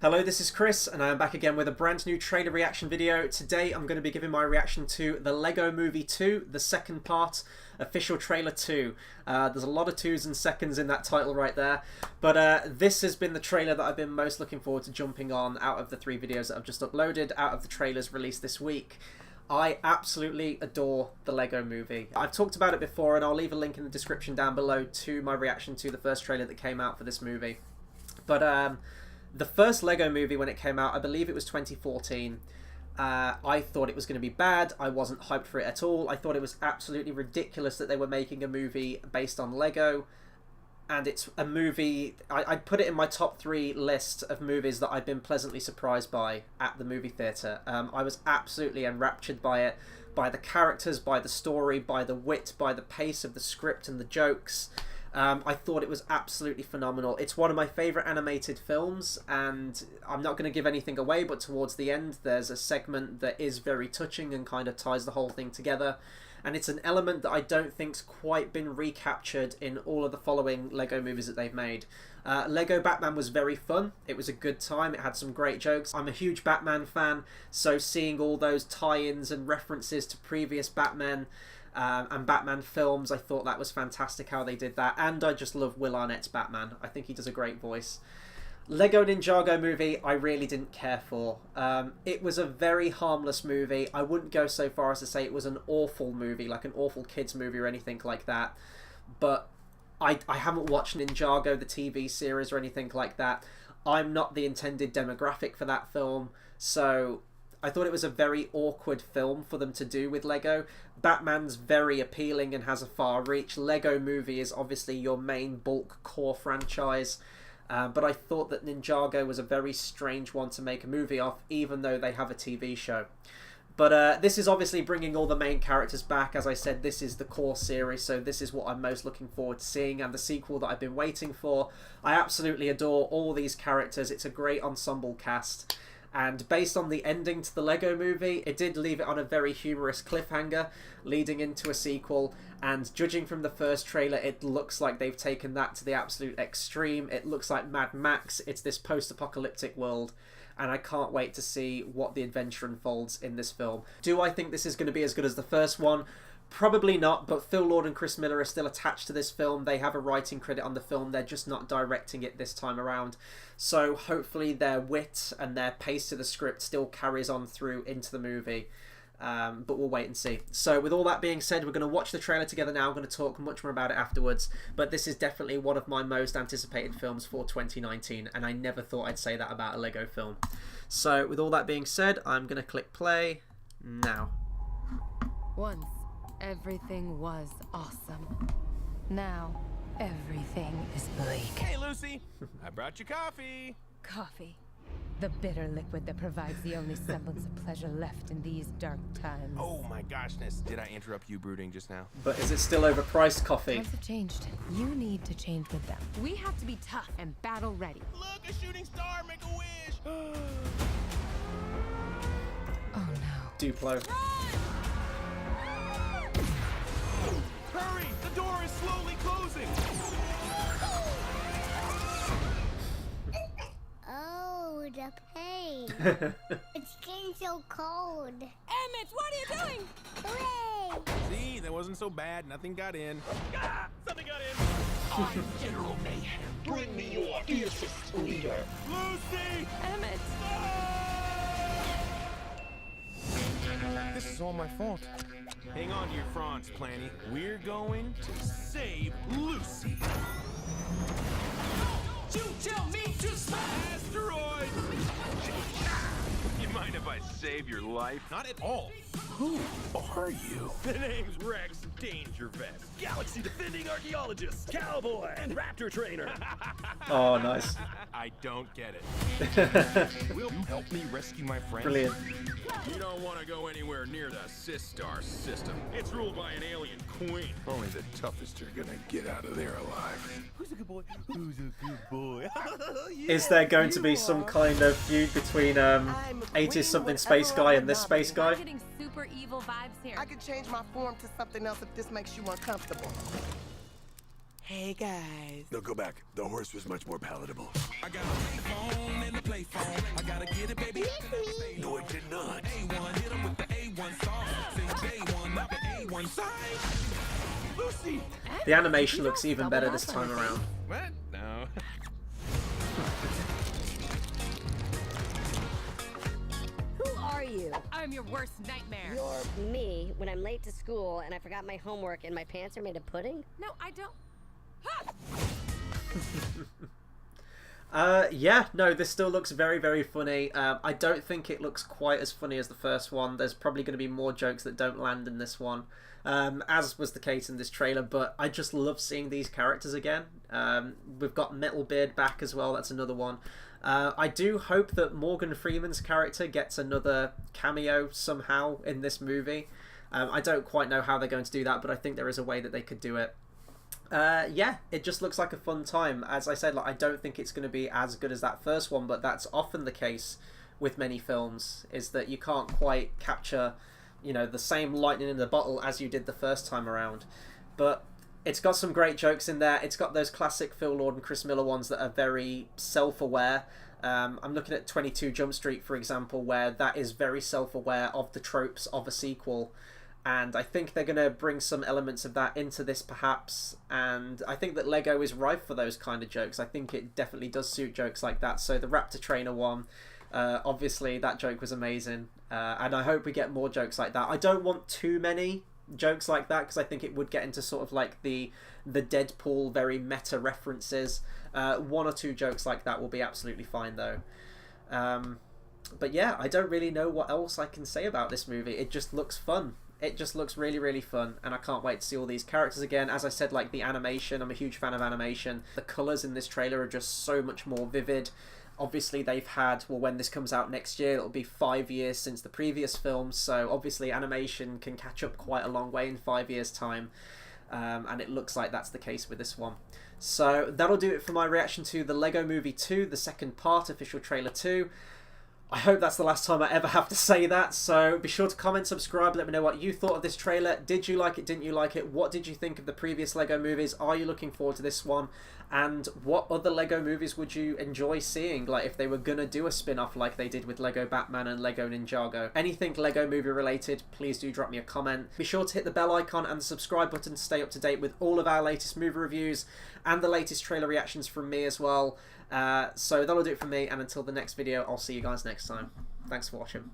Hello, this is Chris, and I am back again with a brand new trailer reaction video. Today I'm going to be giving my reaction to the Lego Movie 2, the second part, official trailer 2. There's a lot of 2s and seconds in that title right there, but this has been the trailer that I've been most looking forward to jumping on out of the 3 videos that I've just uploaded, out of the trailers released this week. I absolutely adore the Lego Movie. I've talked about it before, and I'll leave a link in the description down below to my reaction to the first trailer that came out for this movie. But the first Lego Movie, when it came out, I believe it was 2014, I thought it was going to be bad. I wasn't hyped for it at all. I thought it was absolutely ridiculous that they were making a movie based on Lego. And it's a movie, I'd put it in my top 3 list of movies that I've been pleasantly surprised by at the movie theatre. I was absolutely enraptured by it, by the characters, by the story, by the wit, by the pace of the script and the jokes. I thought it was absolutely phenomenal. It's one of my favourite animated films, and I'm not going to give anything away, but towards the end there's a segment that is very touching and kind of ties the whole thing together. And it's an element that I don't think's quite been recaptured in all of the following Lego movies that they've made. Lego Batman was very fun. It was a good time. It had some great jokes. I'm a huge Batman fan, so seeing all those tie-ins and references to previous Batman and Batman films, I thought that was fantastic how they did that. And I just love Will Arnett's Batman. I think he does a great voice. Lego Ninjago movie, I really didn't care for. It was a very harmless movie. I wouldn't go so far as to say it was an awful movie, like an awful kids movie or anything like that. But I haven't watched Ninjago, the TV series, or anything like that. I'm not the intended demographic for that film, so I thought it was a very awkward film for them to do with Lego. Batman's very appealing and has a far reach. Lego Movie is obviously your main bulk core franchise. But I thought that Ninjago was a very strange one to make a movie of, even though they have a TV show. But this is obviously bringing all the main characters back. As I said, this is the core series, so this is what I'm most looking forward to seeing, and the sequel that I've been waiting for. I absolutely adore all these characters. It's a great ensemble cast. And based on the ending to the Lego Movie, it did leave it on a very humorous cliffhanger, leading into a sequel. And judging from the first trailer, it looks like they've taken that to the absolute extreme. It looks like Mad Max. It's this post-apocalyptic world. And I can't wait to see what the adventure unfolds in this film. Do I think this is going to be as good as the first one? Probably not, but Phil Lord and Chris Miller are still attached to this film. They have a writing credit on the film. They're just not directing it this time around. So hopefully their wit and their pace to the script still carries on through into the movie. But we'll wait and see. So with all that being said, we're going to watch the trailer together now. I'm going to talk much more about it afterwards. But this is definitely one of my most anticipated films for 2019. And I never thought I'd say that about a Lego film. So with all that being said, I'm going to click play now. Once, everything was awesome. Now, everything is bleak. Hey, Lucy. I brought you coffee. Coffee. The bitter liquid that provides the only semblance of pleasure left in these dark times. Oh my goshness. Did I interrupt you brooding just now? But is it still overpriced coffee? Times have changed. You need to change with them. We have to be tough and battle ready. Look, a shooting star. Make a wish. Oh no. Duplo. Hurry! The door is slowly closing. Oh, the pain. It's getting so cold. Emmett, what are you doing? Hooray! See, that wasn't so bad. Nothing got in. Ah, something got in. I'm General Mayhem. Bring me your fiercest leader. Lucy! Emmett! This is all my fault. Hang on to your fronts, Planny. We're going to save Lucy. You tell me to smash! Asteroid! You mind if I save your life? Not at all. Who are you? The name's Rex Dangervest. Galaxy defending archaeologist, cowboy, and raptor trainer. Oh, nice. I don't get it. Will you help me rescue my friend? Brilliant. You don't want to go anywhere near the Sistar system. It's ruled by an alien queen. Only the toughest are gonna get out of there alive. Who's a good boy? Who's a good boy? Is there going to be some kind of feud between 80-something space guy and this space guy? I'm getting super evil vibes here. I could change my form to something else if this makes you uncomfortable. Hey guys. No, go back. The horse was much more palatable. I got a phone in the play phone. I gotta get it, baby. No, it did not. A1, hit him with the A1 song. Say J1, not the A1 side. Lucy! The animation looks even better this time around. What? No. Who are you? I'm your worst nightmare. You're me when I'm late to school and I forgot my homework and my pants are made of pudding? No, I don't. Yeah, no, this still looks very, very funny. I don't think it looks quite as funny as the first one. There's probably going to be more jokes that don't land in this one, as was the case in this trailer, but I just love seeing these characters again. We've got Metalbeard back as well, that's another one. I do hope that Morgan Freeman's character gets another cameo somehow in this movie. I don't quite know how they're going to do that, but I think there is a way that they could do it. Yeah, it just looks like a fun time. As I said, like, I don't think it's going to be as good as that first one, but that's often the case with many films, is that you can't quite capture, you know, the same lightning in the bottle as you did the first time around. But it's got some great jokes in there. It's got those classic Phil Lord and Chris Miller ones that are very self-aware. I'm looking at 22 Jump Street, for example, where that is very self-aware of the tropes of a sequel. And I think they're going to bring some elements of that into this, perhaps. And I think that Lego is rife for those kind of jokes. I think it definitely does suit jokes like that. So the Raptor Trainer one, obviously that joke was amazing. And I hope we get more jokes like that. I don't want too many jokes like that, because I think it would get into sort of like the Deadpool very meta references. One or two jokes like that will be absolutely fine, though. But yeah, I don't really know what else I can say about this movie. It just looks fun. It just looks really, really fun, and I can't wait to see all these characters again. As I said, like, the animation, I'm a huge fan of animation. The colours in this trailer are just so much more vivid. Obviously, they've had, well, when this comes out next year, it'll be 5 years since the previous film, so obviously animation can catch up quite a long way in 5 years' time, and it looks like that's the case with this one. So that'll do it for my reaction to the Lego Movie 2, the second part, official trailer 2. I hope that's the last time I ever have to say that, so be sure to comment, subscribe, let me know what you thought of this trailer. Did you like it, didn't you like it? What did you think of the previous Lego movies? Are you looking forward to this one? And what other Lego movies would you enjoy seeing, like if they were gonna do a spin-off like they did with Lego Batman and Lego Ninjago? Anything Lego movie related, please do drop me a comment. Be sure to hit the bell icon and the subscribe button to stay up to date with all of our latest movie reviews and the latest trailer reactions from me as well. So that'll do it from me, and until the next video, I'll see you guys next time. Thanks for watching.